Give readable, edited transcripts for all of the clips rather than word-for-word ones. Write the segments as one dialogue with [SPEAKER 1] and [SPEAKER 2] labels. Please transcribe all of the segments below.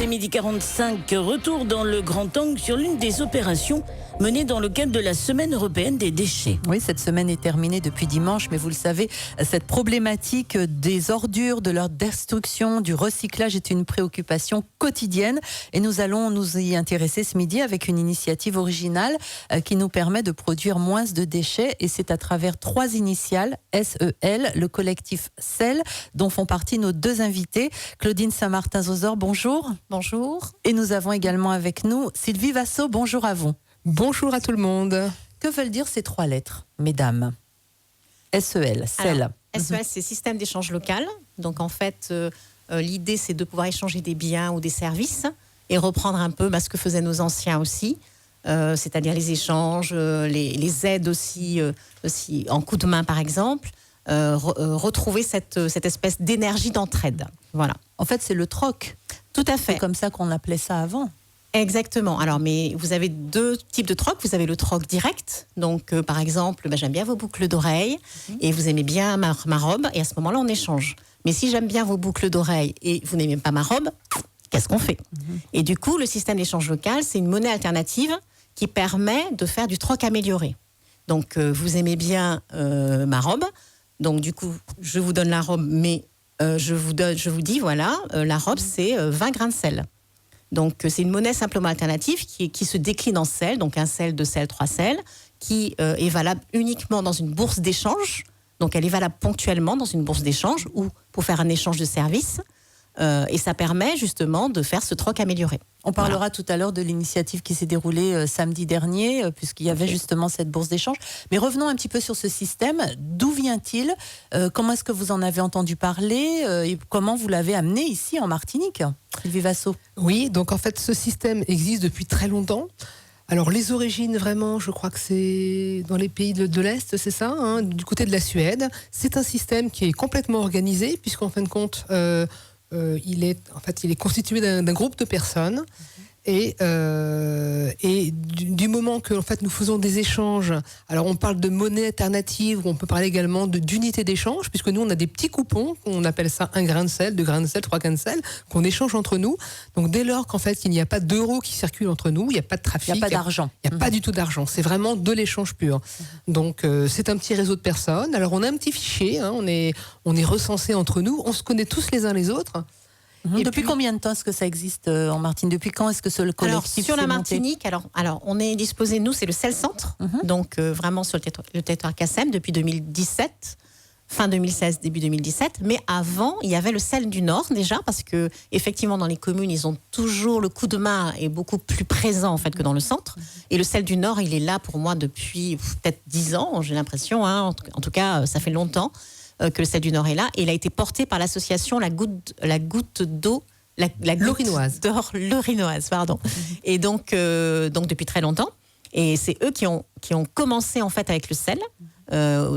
[SPEAKER 1] c'est 12h45. Retour dans le Grand Angle sur l'une des opérations menées dans le cadre de la Semaine européenne des déchets.
[SPEAKER 2] Oui, cette semaine est terminée depuis dimanche, mais vous le savez, cette problématique des ordures, de leur destruction, du recyclage est une préoccupation quotidienne. Et nous allons nous y intéresser ce midi avec une initiative originale qui nous permet de produire moins de déchets. Et c'est à travers 3 initiales, SEL, le collectif SEL, dont font partie nos 2 invités. Claudine Saint-Martin-Zozor, bonjour.
[SPEAKER 3] Bonjour.
[SPEAKER 2] Et nous avons également avec nous Sylvie Vassot, bonjour à vous.
[SPEAKER 4] Bonjour à tout le monde.
[SPEAKER 2] Que veulent dire ces 3 lettres, mesdames? SEL, SEL.
[SPEAKER 3] SEL, c'est Système d'échange local. Donc en fait, l'idée, c'est de pouvoir échanger des biens ou des services et reprendre un peu ce que faisaient nos anciens aussi, c'est-à-dire les échanges, les aides aussi en coup de main par exemple, retrouver cette espèce d'énergie d'entraide. Voilà.
[SPEAKER 2] En fait, c'est le troc.
[SPEAKER 3] Tout à fait.
[SPEAKER 2] C'est comme ça qu'on appelait ça avant.
[SPEAKER 3] Exactement. Alors, mais vous avez 2 types de troc. Vous avez le troc direct. Donc, par exemple, j'aime bien vos boucles d'oreilles et vous aimez bien ma robe. Et à ce moment-là, on échange. Mais si j'aime bien vos boucles d'oreilles et vous n'aimez pas ma robe, qu'est-ce qu'on fait? Et du coup, le système d'échange local, c'est une monnaie alternative qui permet de faire du troc amélioré. Donc, vous aimez bien ma robe. Donc, du coup, je vous donne la robe, mais je vous dis, voilà, la robe, c'est 20 grains de sel. Donc, c'est une monnaie simplement alternative qui se décline en sel, donc 1 sel, 2 sels, 3 sels, qui est valable uniquement dans une bourse d'échange. Donc, elle est valable ponctuellement dans une bourse d'échange ou pour faire un échange de services. Et ça permet justement de faire ce troc amélioré.
[SPEAKER 2] On parlera tout à l'heure de l'initiative qui s'est déroulée samedi dernier, puisqu'il y avait justement cette bourse d'échange. Mais revenons un petit peu sur ce système. D'où vient-il? Comment est-ce que vous en avez entendu parler? Et comment vous l'avez amené ici en Martinique? Sylvie Vassot.
[SPEAKER 4] Oui, donc en fait, ce système existe depuis très longtemps. Alors, les origines, vraiment, je crois que c'est dans les pays de l'Est, c'est ça, du côté de la Suède. C'est un système qui est complètement organisé, puisqu'en fin de compte... il est constitué d'un groupe de personnes et du moment que nous faisons des échanges, alors on parle de monnaie alternative ou on peut parler également d'unité d'échange, puisque nous on a des petits coupons, on appelle ça 1 grain de sel, 2 grains de sel, 3 grains de sel, qu'on échange entre nous. Donc dès lors qu'en fait il n'y a pas d'euros qui circulent entre nous, il n'y a pas de trafic,
[SPEAKER 2] il n'y a pas d'argent.
[SPEAKER 4] Il n'y a pas du tout d'argent, c'est vraiment de l'échange pur. Donc c'est un petit réseau de personnes. Alors on a un petit fichier, on est recensés entre nous, on se connaît tous les uns les autres.
[SPEAKER 2] Depuis combien de temps est-ce que ça existe en Martinique? Depuis quand est-ce que le collectif
[SPEAKER 3] sur la
[SPEAKER 2] s'est monté?
[SPEAKER 3] Martinique, alors on est disposé, nous c'est le SEL Centre, donc vraiment sur le territoire CACEM depuis 2017, fin 2016, début 2017. Mais avant, il y avait le SEL du Nord déjà, parce que effectivement dans les communes, ils ont toujours le coup de main est beaucoup plus présent en fait que dans le centre. Et le SEL du Nord, il est là pour moi depuis peut-être 10 ans, j'ai l'impression. En tout cas, ça fait longtemps que le SEL du Nord est là, et il a été porté par l'association la goutte d'eau Lorinoise, pardon. Et donc depuis très longtemps, et c'est eux qui ont commencé en fait avec le sel.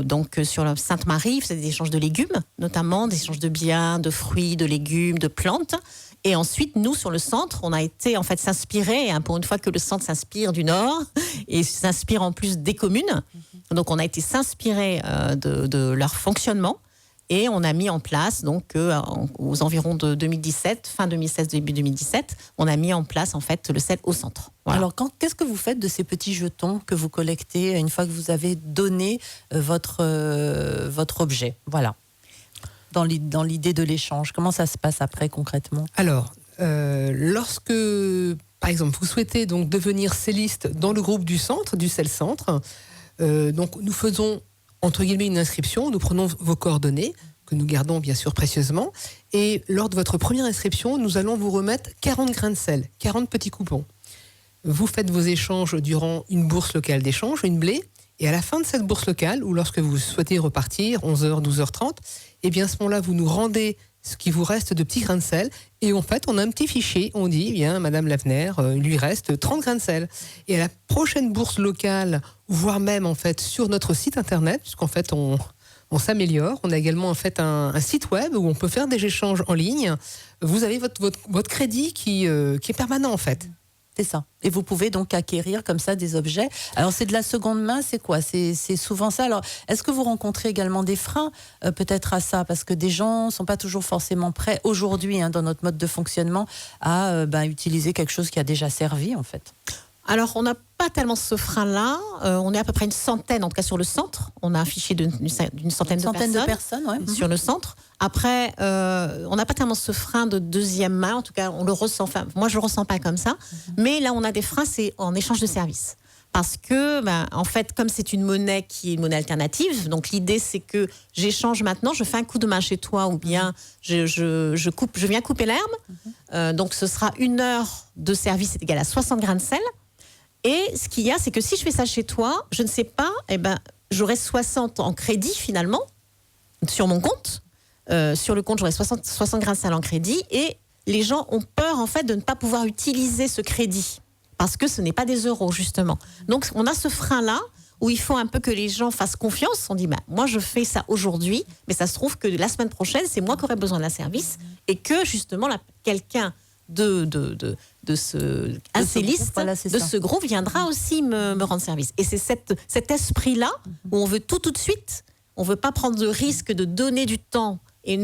[SPEAKER 3] Donc sur la Sainte-Marie, ils faisaient des échanges de légumes, notamment des échanges de biens, de fruits, de légumes, de plantes. Et ensuite, nous, sur le centre, on a été en fait s'inspirer, pour une fois que le centre s'inspire du Nord et s'inspire en plus des communes. Donc, on a été s'inspirer de leur fonctionnement et on a mis en place, donc, aux environs de 2017, fin 2016, début 2017, on a mis en place en fait le sel au centre. Voilà.
[SPEAKER 2] Alors, qu'est-ce que vous faites de ces petits jetons que vous collectez une fois que vous avez donné votre objet? Voilà. Dans l'idée de l'échange, comment ça se passe après concrètement?
[SPEAKER 4] Alors, lorsque, par exemple, vous souhaitez donc devenir celliste dans le groupe du centre, du SEL Centre, donc nous faisons entre guillemets une inscription, nous prenons vos coordonnées, que nous gardons bien sûr précieusement, et lors de votre première inscription, nous allons vous remettre 40 grains de sel, 40 petits coupons. Vous faites vos échanges durant une bourse locale d'échange, une blé, et à la fin de cette bourse locale, ou lorsque vous souhaitez repartir, 11h, 12h30, eh bien à ce moment-là, vous nous rendez ce qui vous reste de petits grains de sel, et en fait, on a un petit fichier, on dit, bien, Madame Lavener, lui reste 30 grains de sel. Et à la prochaine bourse locale, voire même en fait sur notre site internet, puisqu'en fait on s'améliore, on a également en fait un site web où on peut faire des échanges en ligne. Vous avez votre crédit qui est permanent en fait.
[SPEAKER 2] C'est ça. Et vous pouvez donc acquérir comme ça des objets. Alors c'est de la seconde main, c'est quoi ? C'est souvent ça. Alors est-ce que vous rencontrez également des freins peut-être à ça ? Parce que des gens sont pas toujours forcément prêts aujourd'hui dans notre mode de fonctionnement à utiliser quelque chose qui a déjà servi en fait.
[SPEAKER 3] Alors, on n'a pas tellement ce frein-là. On est à peu près une centaine, en tout cas sur le centre. On a un fichier d'une centaine de personnes
[SPEAKER 2] ouais.
[SPEAKER 3] sur le centre. Après, on n'a pas tellement ce frein de deuxième main. En tout cas, on le ressent. Enfin, moi, je le ressens pas comme ça. Mais là, on a des freins, c'est en échange de services. Parce que, en fait, comme c'est une monnaie qui est une monnaie alternative, donc l'idée, c'est que j'échange maintenant, je fais un coup de main chez toi, ou bien je viens couper l'herbe. Donc, ce sera 1 heure de service est égal à 60 grains de sel. Et ce qu'il y a, c'est que si je fais ça chez toi, je ne sais pas, j'aurai 60 en crédit finalement sur mon compte. Sur le compte, j'aurai 60 grains de sel en crédit. Et les gens ont peur en fait de ne pas pouvoir utiliser ce crédit parce que ce n'est pas des euros justement. Donc on a ce frein-là où il faut un peu que les gens fassent confiance. On dit, moi je fais ça aujourd'hui, mais ça se trouve que la semaine prochaine, c'est moi qui aurai besoin d'un service et que justement quelqu'un de ce groupe viendra aussi me rendre service. Et c'est cet esprit-là où on veut tout de suite. On ne veut pas prendre de risque de donner du temps et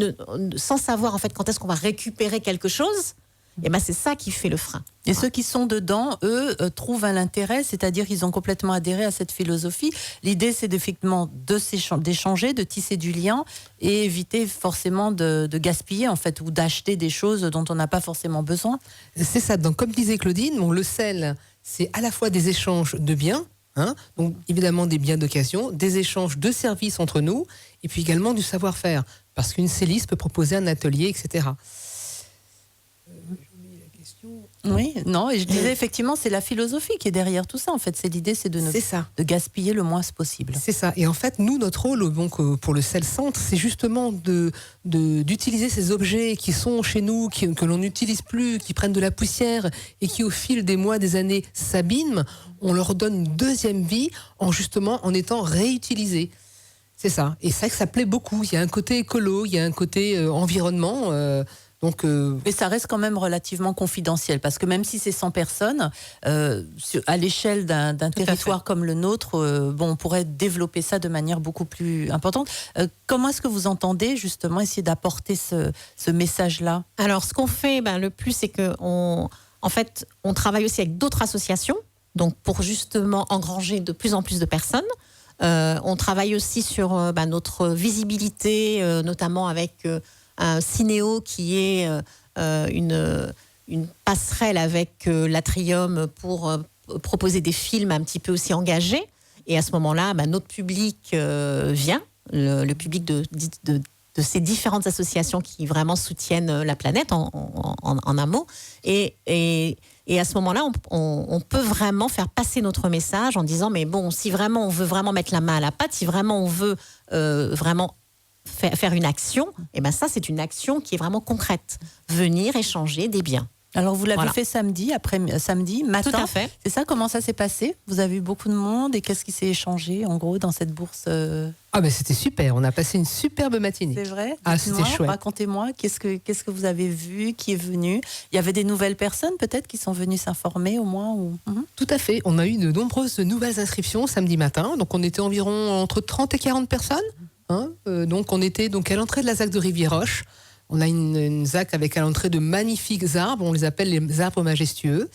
[SPEAKER 3] sans savoir en fait quand est-ce qu'on va récupérer quelque chose. Et c'est ça qui fait le frein.
[SPEAKER 2] Et ceux qui sont dedans, eux, trouvent un intérêt, c'est-à-dire qu'ils ont complètement adhéré à cette philosophie. L'idée, c'est effectivement d'échanger, de tisser du lien et éviter forcément de gaspiller en fait ou d'acheter des choses dont on n'a pas forcément besoin.
[SPEAKER 4] C'est ça. Donc, comme disait Claudine, le sel, c'est à la fois des échanges de biens, donc évidemment des biens d'occasion, des échanges de services entre nous, et puis également du savoir-faire, parce qu'une celliste peut proposer un atelier, etc.
[SPEAKER 2] Oui, non, et je disais effectivement, c'est la philosophie qui est derrière tout ça. En fait, c'est l'idée, c'est de gaspiller le moins possible.
[SPEAKER 4] C'est ça. Et en fait, nous, notre rôle, donc pour le Sel Centre, c'est justement d'utiliser ces objets qui sont chez nous, que l'on n'utilise plus, qui prennent de la poussière et qui, au fil des mois, des années, s'abîment. On leur donne une deuxième vie en étant réutilisés. C'est ça. Et c'est vrai que ça plaît beaucoup. Il y a un côté écolo, il y a un côté environnement.
[SPEAKER 2] Mais ça reste quand même relativement confidentiel, parce que même si c'est 100 personnes, à l'échelle d'un territoire comme le nôtre, on pourrait développer ça de manière beaucoup plus importante. Comment est-ce que vous entendez justement essayer d'apporter ce message-là ?
[SPEAKER 3] Alors, ce qu'on fait le plus, c'est qu'on travaille aussi avec d'autres associations, donc pour justement engranger de plus en plus de personnes. On travaille aussi sur notre visibilité, notamment avec un Cinéo qui est une passerelle avec l'Atrium pour proposer des films un petit peu aussi engagés. Et à ce moment-là, notre public vient, le public de ces différentes associations qui vraiment soutiennent la planète en un mot. Et à ce moment-là, on peut vraiment faire passer notre message en disant, mais bon, si vraiment on veut vraiment mettre la main à la pâte, si vraiment on veut vraiment faire une action, et ça c'est une action qui est vraiment concrète. Venir échanger des biens.
[SPEAKER 2] Alors vous l'avez fait samedi matin.
[SPEAKER 3] Tout à fait.
[SPEAKER 2] C'est ça, comment ça s'est passé ? Vous avez eu beaucoup de monde et qu'est-ce qui s'est échangé en gros dans cette bourse
[SPEAKER 4] C'était super, on a passé une superbe matinée.
[SPEAKER 2] C'est vrai ?
[SPEAKER 4] C'était chouette.
[SPEAKER 2] Racontez-moi, qu'est-ce que vous avez vu, qui est venu ? Il y avait des nouvelles personnes peut-être qui sont venues s'informer au moins ou...
[SPEAKER 4] Tout à fait, on a eu de nombreuses nouvelles inscriptions samedi matin, donc on était environ entre 30 et 40 personnes. Donc on était à l'entrée de la ZAC de Rivière-Roche. On a une ZAC avec à l'entrée de magnifiques arbres, on les appelle les arbres majestueux.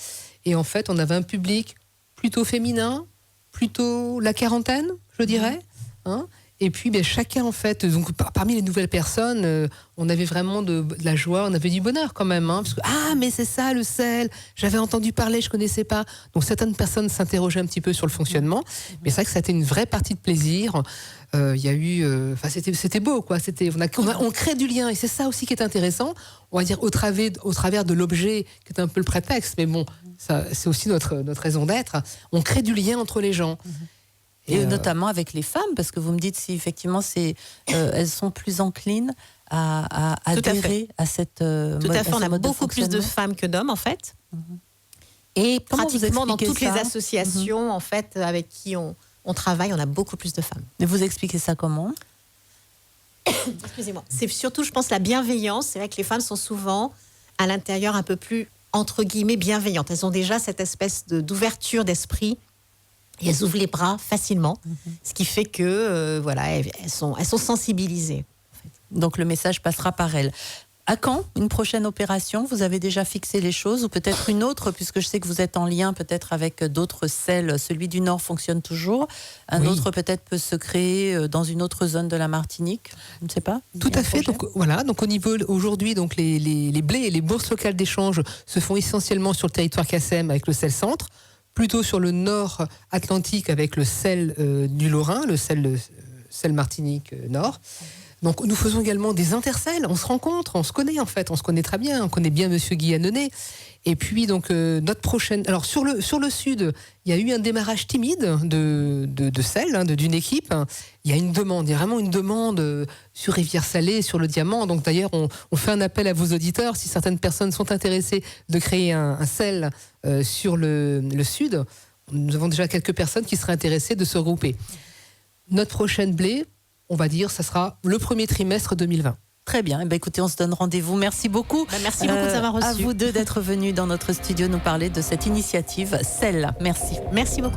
[SPEAKER 4] Et en fait, on avait un public plutôt féminin, plutôt la quarantaine, je dirais. Et puis chacun, en fait, donc parmi les nouvelles personnes, on avait vraiment de la joie, on avait du bonheur quand même. Parce que, mais c'est ça le sel, j'avais entendu parler, je connaissais pas. Donc certaines personnes s'interrogeaient un petit peu sur le fonctionnement. Mais c'est vrai que ça a été une vraie partie de plaisir. Il y a eu, c'était beau, quoi. On crée du lien et c'est ça aussi qui est intéressant. On va dire au travers de l'objet qui est un peu le prétexte, mais bon, ça, c'est aussi notre raison d'être. On crée du lien entre les gens.
[SPEAKER 2] Et notamment avec les femmes, parce que vous me dites si effectivement elles sont plus enclines à adhérer à cette
[SPEAKER 3] Tout à fait, on a beaucoup plus de femmes que d'hommes en fait. Et pratiquement dans toutes les associations en fait avec qui on travaille, on a beaucoup plus de femmes.
[SPEAKER 2] Et vous expliquez ça comment ?
[SPEAKER 3] Excusez-moi. C'est surtout, je pense, la bienveillance. C'est vrai que les femmes sont souvent à l'intérieur un peu plus entre guillemets bienveillantes. Elles ont déjà cette espèce d'ouverture d'esprit. Et elles ouvrent les bras facilement, ce qui fait que voilà, elles sont sensibilisées.
[SPEAKER 2] Donc le message passera par elles. À quand une prochaine opération? Vous avez déjà fixé les choses, ou peut-être une autre, puisque je sais que vous êtes en lien peut-être avec d'autres selles. Celui du Nord fonctionne toujours. Un autre peut-être peut se créer dans une autre zone de la Martinique. Je ne sais pas.
[SPEAKER 4] Tout à fait. Donc voilà. Donc au niveau aujourd'hui, donc les blés et les bourses locales d'échange se font essentiellement sur le territoire CACEM avec le sel centre, plutôt sur le Nord Atlantique avec le sel du Lorrain, le sel Martinique Nord. Donc nous faisons également des intersels, on se rencontre, on se connaît en fait, on se connaît très bien, on connaît bien Monsieur Guy Annonay. Et puis donc notre prochaine... Alors sur le sud, il y a eu un démarrage timide de sel, d'une équipe. Il y a une demande, il y a vraiment une demande sur Rivière-Salée, sur le Diamant. Donc d'ailleurs on fait un appel à vos auditeurs, si certaines personnes sont intéressées de créer un sel sur le sud. Nous avons déjà quelques personnes qui seraient intéressées de se regrouper. Notre prochaine blé, on va dire, ça sera le premier trimestre 2020.
[SPEAKER 2] Très bien. Écoutez, on se donne rendez-vous. Merci beaucoup.
[SPEAKER 3] Merci beaucoup de nous avoir reçus.
[SPEAKER 2] À vous deux d'être venus dans notre studio nous parler de cette initiative SEL. Merci.
[SPEAKER 3] Merci beaucoup.